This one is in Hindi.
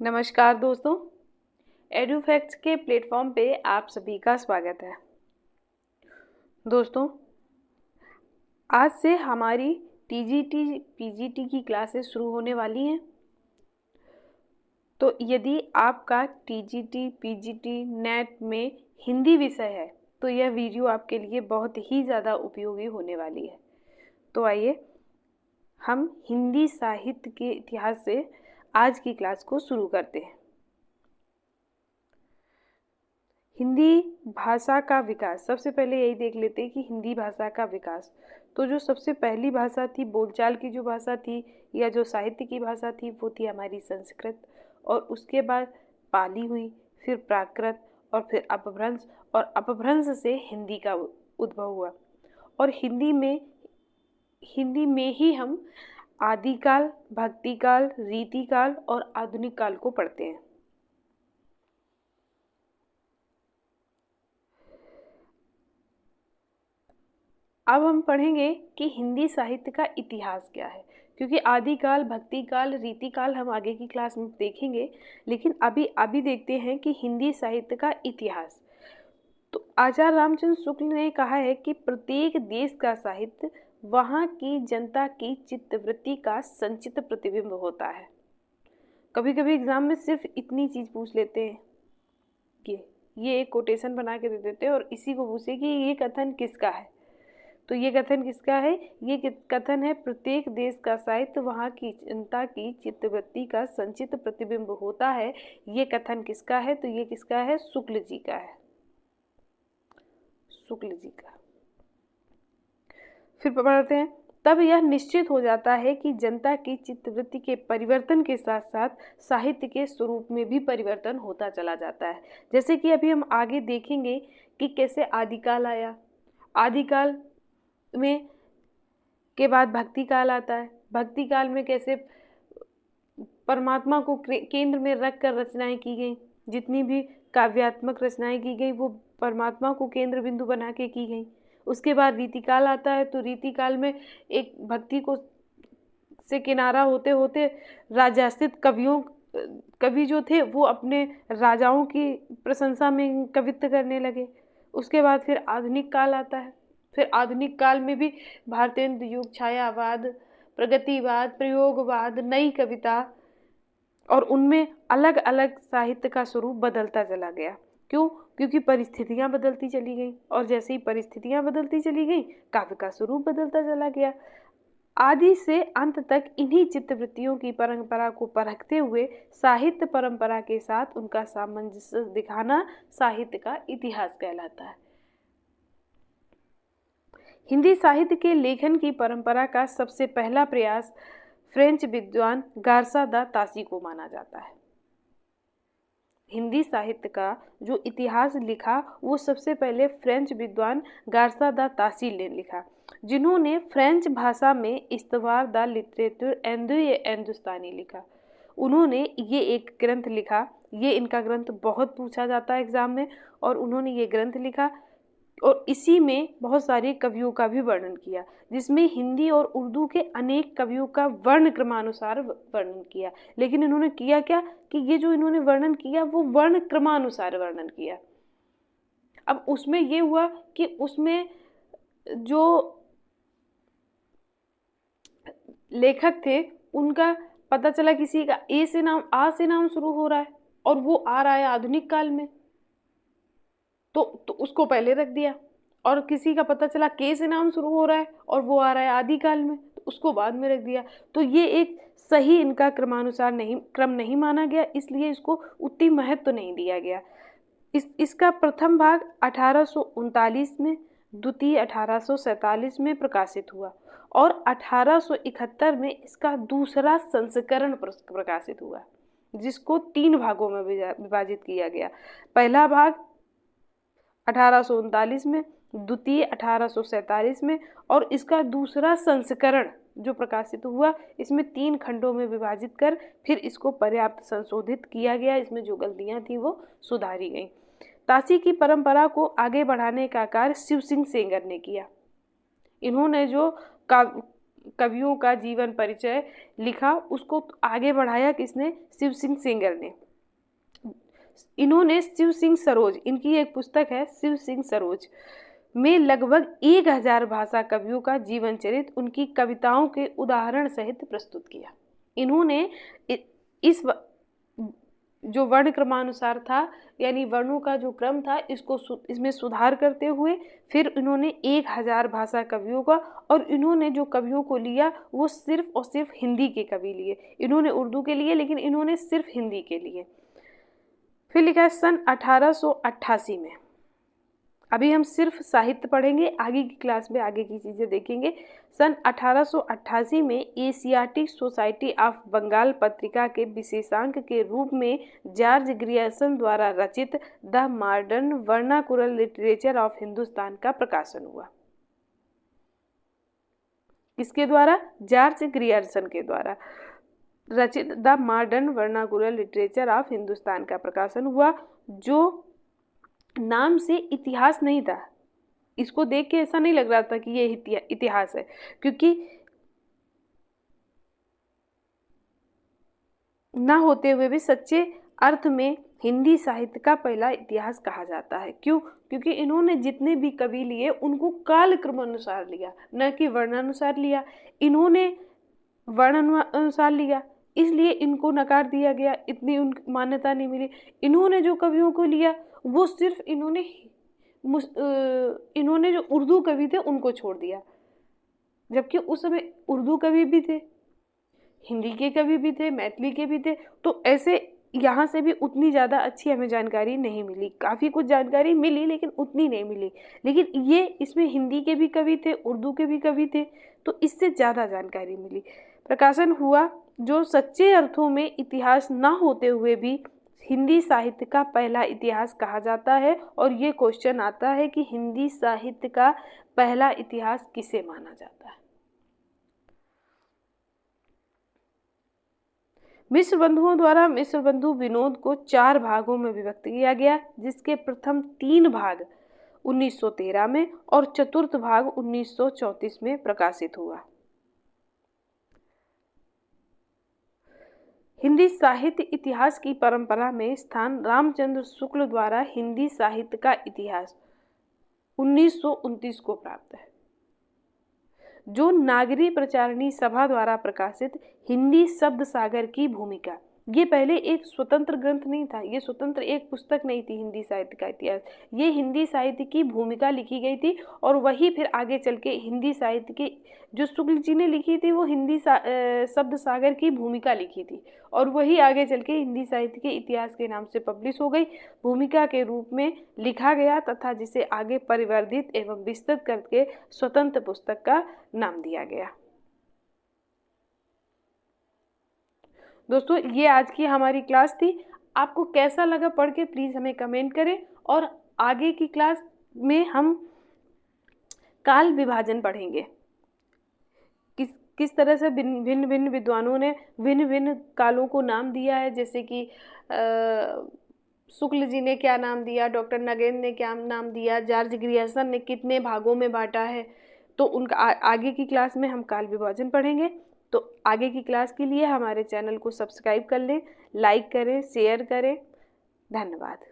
नमस्कार दोस्तों, एडुफैक्ट्स के प्लेटफॉर्म पे आप सभी का स्वागत है। दोस्तों, आज से हमारी टीजीटी पीजीटी की क्लासेस शुरू होने वाली हैं। तो यदि आपका टीजीटी पीजीटी नेट में हिंदी विषय है तो यह वीडियो आपके लिए बहुत ही ज़्यादा उपयोगी होने वाली है। तो आइए हम हिंदी साहित्य के इतिहास से आज की क्लास को शुरू करते हैं। हिंदी भाषा का विकास, सबसे पहले यही देख लेते हैं कि हिंदी भाषा का विकास। तो जो सबसे पहली भाषा थी, बोलचाल की जो भाषा थी या जो साहित्य की भाषा थी, वो थी हमारी संस्कृत। और उसके बाद पाली हुई, फिर प्राकृत और फिर अपभ्रंश, और अपभ्रंश से हिंदी का उद्भव हुआ। और हिंदी में ही हम आदिकाल, भक्तिकाल, रीतिकाल और आधुनिक काल को पढ़ते हैं। अब हम पढ़ेंगे कि हिंदी साहित्य का इतिहास क्या है, क्योंकि आदिकाल, भक्तिकाल, रीतिकाल हम आगे की क्लास में देखेंगे, लेकिन अभी देखते हैं कि हिंदी साहित्य का इतिहास। तो आचार्य रामचंद्र शुक्ल ने कहा है कि प्रत्येक देश का साहित्य वहाँ की जनता की चित्तवृत्ति का संचित प्रतिबिंब होता है। कभी कभी एग्जाम में सिर्फ इतनी चीज पूछ लेते हैं कि ये एक कोटेशन बना के दे देते हैं और इसी को पूछे कि ये कथन किसका है। तो ये कथन किसका है? ये कथन है प्रत्येक देश का साहित्य वहाँ की जनता की चित्तवृत्ति का संचित प्रतिबिंब होता है। ये कथन किसका है? तो ये किसका है? शुक्ल जी का है, शुक्ल जी का। फिर पढ़ते हैं, तब यह निश्चित हो जाता है कि जनता की चित्तवृत्ति के परिवर्तन के साथ साथ साहित्य के स्वरूप में भी परिवर्तन होता चला जाता है। जैसे कि अभी हम आगे देखेंगे कि कैसे आदिकाल आया, आदिकाल में के बाद भक्ति काल आता है, भक्ति काल में कैसे परमात्मा को केंद्र में रख कर रचनाएं की गई, जितनी भी काव्यात्मक रचनाएं की गई वो परमात्मा को केंद्र बिंदु बना के की गई। उसके बाद रीतिकाल आता है, तो रीतिकाल में एक भक्ति को से किनारा होते होते राजास्थित कवि जो थे वो अपने राजाओं की प्रशंसा में कवित्व करने लगे। उसके बाद फिर आधुनिक काल आता है। फिर आधुनिक काल में भी भारतेंद्र युग, छायावाद, प्रगतिवाद, प्रयोगवाद, नई कविता, और उनमें अलग अलग साहित्य का स्वरूप बदलता चला गया। क्यों? क्योंकि परिस्थितियां बदलती चली गई, और जैसे ही परिस्थितियां बदलती चली गई काव्य का स्वरूप बदलता चला गया। आदि से अंत तक इन्हीं चित्तवृत्तियों की परंपरा को परखते हुए साहित्य परंपरा के साथ उनका सामंजस्य दिखाना साहित्य का इतिहास कहलाता है। हिंदी साहित्य के लेखन की परंपरा का सबसे पहला प्रयास फ्रेंच विद्वान गार्सा दा तासी को माना जाता है। हिंदी साहित्य का जो इतिहास लिखा वो सबसे पहले फ्रेंच विद्वान गार्सा दा तासी ने लिखा, जिन्होंने फ्रेंच भाषा में इस्तवार दा लिटरेचर हिंदुस्तानी लिखा। उन्होंने ये एक ग्रंथ लिखा, ये इनका ग्रंथ बहुत पूछा जाता है एग्जाम में, और उन्होंने ये ग्रंथ लिखा और इसी में बहुत सारे कवियों का भी वर्णन किया, जिसमें हिंदी और उर्दू के अनेक कवियों का वर्ण क्रमानुसार वर्णन किया। लेकिन इन्होंने किया क्या कि ये जो इन्होंने वर्णन किया वो वर्ण क्रमानुसार वर्णन किया। अब उसमें ये हुआ कि उसमें जो लेखक थे उनका पता चला किसी का आ से नाम शुरू हो रहा है और वो आ रहा है आधुनिक काल में, तो उसको पहले रख दिया। और किसी का पता चला के से नाम शुरू हो रहा है और वो आ रहा है आदिकाल में, तो उसको बाद में रख दिया। तो ये एक सही इनका क्रमानुसार क्रम नहीं माना गया, इसलिए इसको उतनी महत्व नहीं दिया गया। इसका प्रथम भाग 1839 में, द्वितीय 1847 में प्रकाशित हुआ और 1871 में इसका दूसरा संस्करण प्रकाशित हुआ, जिसको 3 भागों में विभाजित किया गया। पहला भाग 1839 में, द्वितीय 1847 में, और इसका दूसरा संस्करण जो प्रकाशित हुआ इसमें 3 खंडों में विभाजित कर फिर इसको पर्याप्त संशोधित किया गया। इसमें जो गलतियां थी वो सुधारी गई। तासी की परंपरा को आगे बढ़ाने का कार्य शिव सिंह सेंगर ने किया। इन्होंने जो कवियों का जीवन परिचय लिखा, उसको आगे बढ़ाया किसने? शिव सिंह सेंगर ने। इन्होंने शिव सिंह सरोज, इनकी एक पुस्तक है शिव सिंह सरोज, में लगभग 1000 भाषा कवियों का जीवन चरित्र उनकी कविताओं के उदाहरण सहित प्रस्तुत किया। इन्होंने इस जो वर्ण क्रमानुसार था, यानी वर्णों का जो क्रम था, इसमें सुधार करते हुए फिर इन्होंने 1000 भाषा कवियों का, और इन्होंने जो कवियों को लिया वो सिर्फ और सिर्फ हिंदी के कवि लिए। इन्होंने उर्दू के लिए, लेकिन इन्होंने सिर्फ हिंदी के लिए। फिर लिखा है सन 1888 में। अभी हम सिर्फ साहित्य पढ़ेंगे, आगे की क्लास में आगे की चीज़ें देखेंगे। सन 1888 में एशियाटिक सोसाइटी ऑफ बंगाल पत्रिका के विशेषांक के रूप में जॉर्ज ग्रियर्सन द्वारा रचित the modern vernacular literature of Hindustan का प्रकाशन हुआ। किसके द्वारा? जॉर्ज ग्रियर्सन के द्वारा रचित the modern vernacular literature of Hindustan का प्रकाशन हुआ, जो नाम से इतिहास नहीं था। इसको देख के ऐसा नहीं लग रहा था कि ये इतिहास है, क्योंकि ना होते हुए भी सच्चे अर्थ में हिंदी साहित्य का पहला इतिहास कहा जाता है। क्यों? क्योंकि इन्होंने जितने भी कवि लिए उनको कालक्रम अनुसार लिया, न कि वर्णानुसार लिया। इन्होंने वर्णानुसार लिया, इसलिए इनको नकार दिया गया, इतनी उन मान्यता नहीं मिली। इन्होंने जो कवियों को लिया वो सिर्फ इन्होंने जो उर्दू कवि थे उनको छोड़ दिया, जबकि उस समय उर्दू कवि भी थे, हिंदी के कवि भी थे, मैथिली के भी थे। तो ऐसे यहाँ से भी उतनी ज़्यादा अच्छी हमें जानकारी नहीं मिली। काफ़ी कुछ जानकारी मिली लेकिन उतनी नहीं मिली। लेकिन ये इसमें हिंदी के भी कवि थे, उर्दू के भी कवि थे, तो इससे ज़्यादा जानकारी मिली। प्रकाशन हुआ जो सच्चे अर्थों में इतिहास ना होते हुए भी हिंदी साहित्य का पहला इतिहास कहा जाता है। और ये क्वेश्चन आता है कि हिंदी साहित्य का पहला इतिहास किसे माना जाता है? मिश्र बंधुओं द्वारा मिश्र बंधु विनोद को 4 भागों में विभक्त किया गया, जिसके प्रथम 3 भाग 1913 में और चतुर्थ भाग 1934 में प्रकाशित हुआ। हिंदी साहित्य इतिहास की परंपरा में स्थान रामचंद्र शुक्ल द्वारा हिंदी साहित्य का इतिहास 1929 को प्राप्त है, जो नागरी प्रचारणी सभा द्वारा प्रकाशित हिंदी शब्द सागर की भूमिका। ये पहले एक स्वतंत्र ग्रंथ नहीं था, ये स्वतंत्र एक पुस्तक नहीं थी हिंदी साहित्य का इतिहास। ये हिंदी साहित्य की भूमिका लिखी गई थी, और वही फिर आगे चल के हिंदी साहित्य की जो शुक्ल जी ने लिखी थी वो हिंदी शब्द सागर की भूमिका लिखी थी, और वही आगे चल के हिंदी साहित्य के इतिहास के नाम से पब्लिश हो गई, भूमिका के रूप में लिखा गया, तथा जिसे आगे परिवर्धित एवं विस्तृत करके स्वतंत्र पुस्तक का नाम दिया गया। दोस्तों, ये आज की हमारी क्लास थी। आपको कैसा लगा पढ़ के प्लीज़ हमें कमेंट करें, और आगे की क्लास में हम काल विभाजन पढ़ेंगे। किस तरह से भिन्न भिन्न विद्वानों ने भिन्न भिन्न कालों को नाम दिया है, जैसे कि शुक्ल जी ने क्या नाम दिया, डॉक्टर नगेंद्र ने क्या नाम दिया, जॉर्ज ग्रियर्सन ने कितने भागों में बांटा है। तो उनका आगे की क्लास में हम काल विभाजन पढ़ेंगे। तो आगे की क्लास के लिए हमारे चैनल को सब्सक्राइब कर लें, लाइक करें, शेयर करें। धन्यवाद।